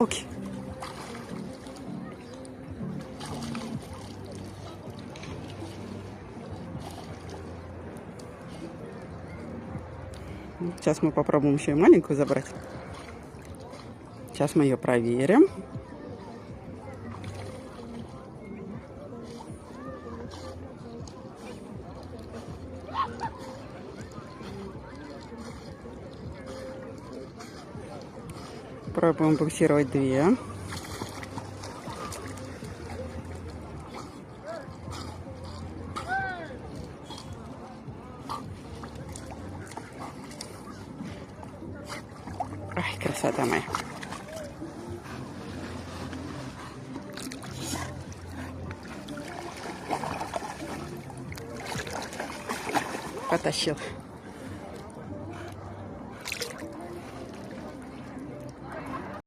Окей. Сейчас мы попробуем еще и маленькую забрать. Сейчас мы ее проверим. Пробуем буксировать две. Ай, красота моя. Потащил.